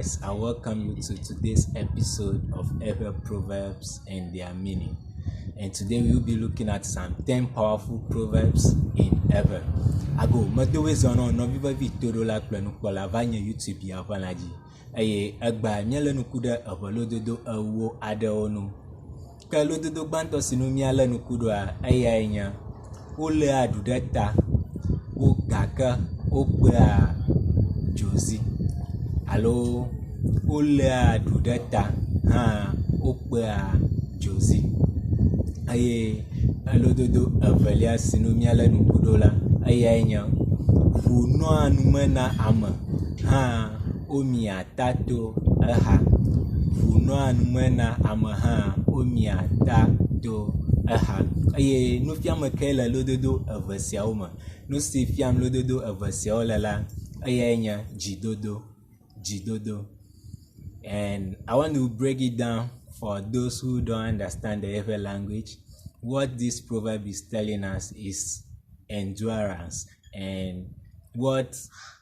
Yes, I welcome you to today's episode of Ever Proverbs and their meaning. And today we will be looking at some 10 powerful proverbs in Ever. Ago, madowe zono no viva vitoro la planu kola vanye YouTube ya vanaji. Eye agba miele nukude avalododo awo adeonu. Ke lododo gbanto sinu miele nukudo a eye enya. Ole adudeta wo gaka wo pe a Josie. Alo wole aɖu ɖe ta hã wokpea Josie eye elododo evelia si nu míale nuku ɖo la eyae nye ʋu nɔa nume na ame hã womia ta to exa. Ʋu nɔa nume na ame hã womia ta to exa eye nufiame ke le lododo eve siawo me. Nu si fiam lododo eve siawo le la eyae nye dzidodo. And I want to break it down for those who don't understand the Ewe language. What this proverb is telling us is endurance, and what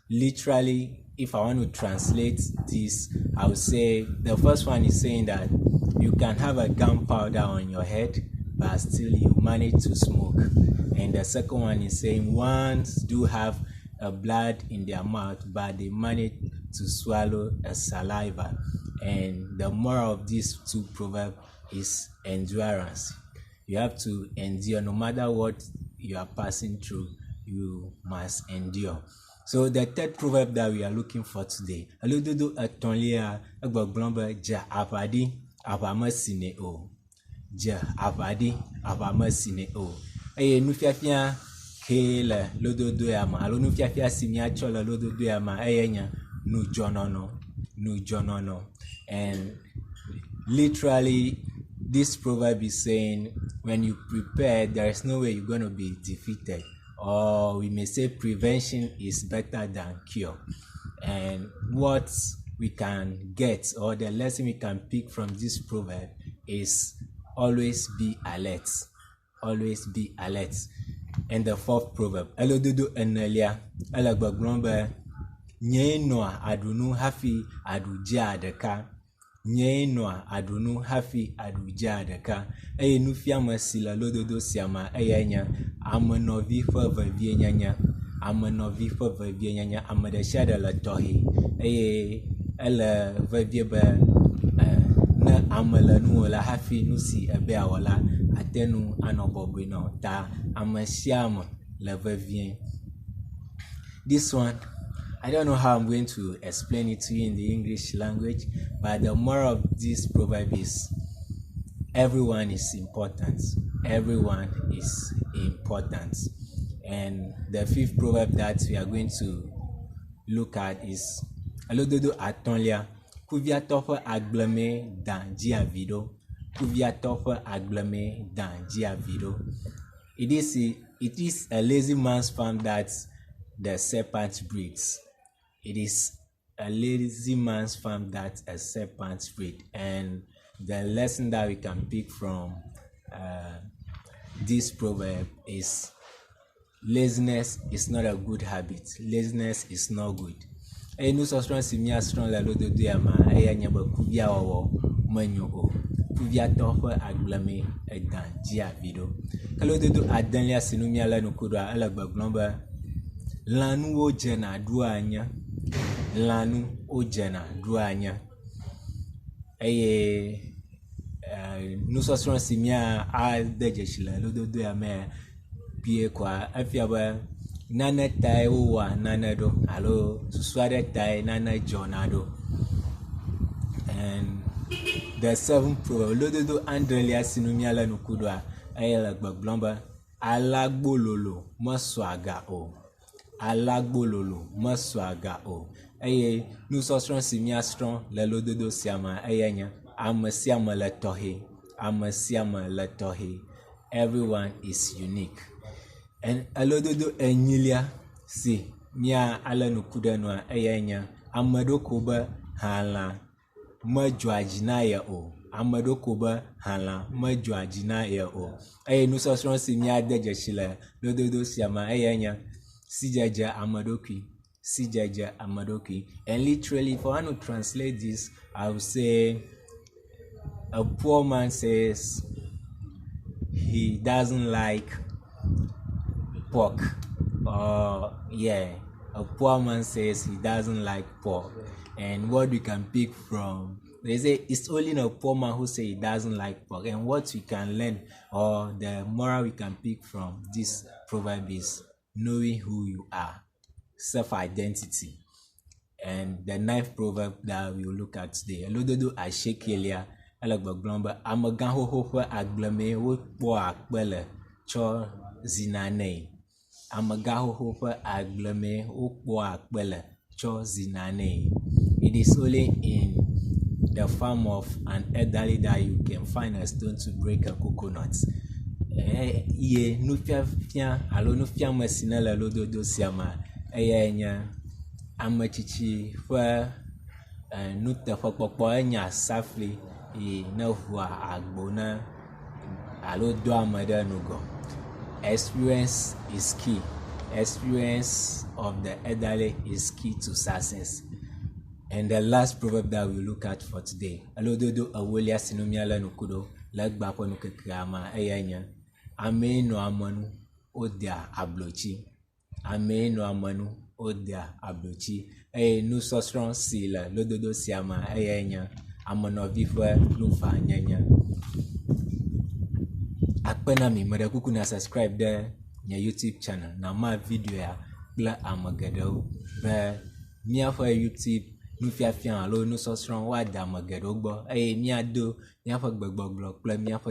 literally, if I want to translate this, I would say the first one is saying that you can have a gunpowder on your head but still you manage to smoke, and the second one is saying ones do have a blood in their mouth but they manage to swallow a saliva. And the moral of these two proverbs is endurance. You have to endure no matter what you are passing through. You must endure. So the third proverb that we are looking for today, alododo etonlia egbeglombe ja avadi avamesine o. Ja avadi avamesine o. Eye nufiafia ke le lododo ya ma alo nufiafia si miatsɔ le lododo ya ma eye nye nujonono. And literally this proverb is saying when you prepare, there is no way you're going to be defeated, or we may say prevention is better than cure. And what we can get, or the lesson we can pick from this proverb, is always be alert. And the fourth proverb, elododo enelia elagbaglombe nye noa adunu hafi aduja adeka. Nye noa adunu hafi aduja adeka. Eye nufiame si le lododo siama eye nye amenovi ƒe vevie nyenye. Amenovi ƒe vevie nyenye. Ame ɖe sia ɖe le tɔxɛ eye ele vevie be ne ame le nuwo la hafi nu si ebe awɔ la ate nu anɔ bɔbɔe nɔ ta ame sia ame le vevie. This one, I don't know how I'm going to explain it to you in the English language, but the moral of this proverb is everyone is important. Everyone is important. And the fifth proverb that we are going to look at is alododo atonlia kuviatɔ ƒe agbleme dan dziavi ɖo. Kuviatɔ ƒe agbleme dan dziavi ɖo. It is a lazy man's farm that the serpent breeds. It is a lazy man's farm that a serpent breeds. And the lesson that we can pick from this proverb is laziness is not a good habit. Laziness is not good. Eye nusɔsrɔ̃ si míasrɔ̃ le lododo ya ma eye nye be kuviawɔwɔ menyo o. Kuviatɔ ƒe agbleme edan dziavi ɖo. Ke lododo adelia si nu míale nuku ɖoa ele gbegblɔm be lãnuwo dzena ɖua nya. Lãnuwo dzena ɖua nya. Eye nusɔsrɔ̃ si mía ade dzesi le lododo ya me pie koa efia be nane tae wowɔa nane ɖo alo susu aɖe tae nane dzɔna ɖo. And the seventh proverb, lododo andrelia si nu míale nuku ɖoa eye le gbegblɔm be alagbololo mesɔa aga o. Alagbololo mesɔa aga o. Eye nusɔsrɔ̃ si míasrɔ̃ le lododo sia me eye nye ame sia ame le tɔxɛ. Ame sia ame le tɔxɛ. Everyone is unique. And elododo enyilia si mía ale nuku ɖe nua eye nye ame ɖo ko be halã medzɔa dzi na ye o. Ame ɖo ko be halã medzɔa dzi na ye o. Eye nusɔsrɔ̃ si míade dzesi le lododo sia me eye nye sidzedze ame ɖokui. sijaja amadoki. And literally, if I want to translate this, I would say a poor man says he doesn't like pork. A poor man says he doesn't like pork. And what we can pick from, they say it's only a poor man who say he doesn't like pork. And what we can learn, or the moral we can pick from this proverb, is knowing who you are, self-identity. And the ninth proverb that we will look at today, elododo ashekelia elegbegblombe amegahoho ƒe agbleme wokpɔ akpe le tsɔ zina nɛ. Amegahoho ƒe agbleme wokpɔ akpe le tsɔ zina nɛ. It is only in the farm of an elderly that you can find a stone to break a coconut. Ye nufiafia alo nufiame si ne le lododo sia me eye nye ametsitsi ƒe nuteƒekpɔkpɔ enye asafli yi ne ʋua agbo ne alo do ame ɖe nugɔ. Experience is key. Experience of the elderly is key to success. And the last proverb that we look at for today, elododo ewolia si nu míale nuku ɖo le egba ƒe nukekea me eye nye amee nɔ amenu wodea ablotsi. Amee nɔ amenu wodea ablotsi. Eye nusɔsrɔ̃ si le lododo sia me eye nye amenɔvi ƒe nuvanyenye. Akpe na mi, meɖe kuku na subscribe ɖe nye YouTube channel na ma video ya kple ame geɖewo be míaƒe YouTube nufiafia alo nusɔsrɔ̃ woade ame geɖewo gbɔ eye míado míaƒe gbegbɔgblɔ kple míaƒe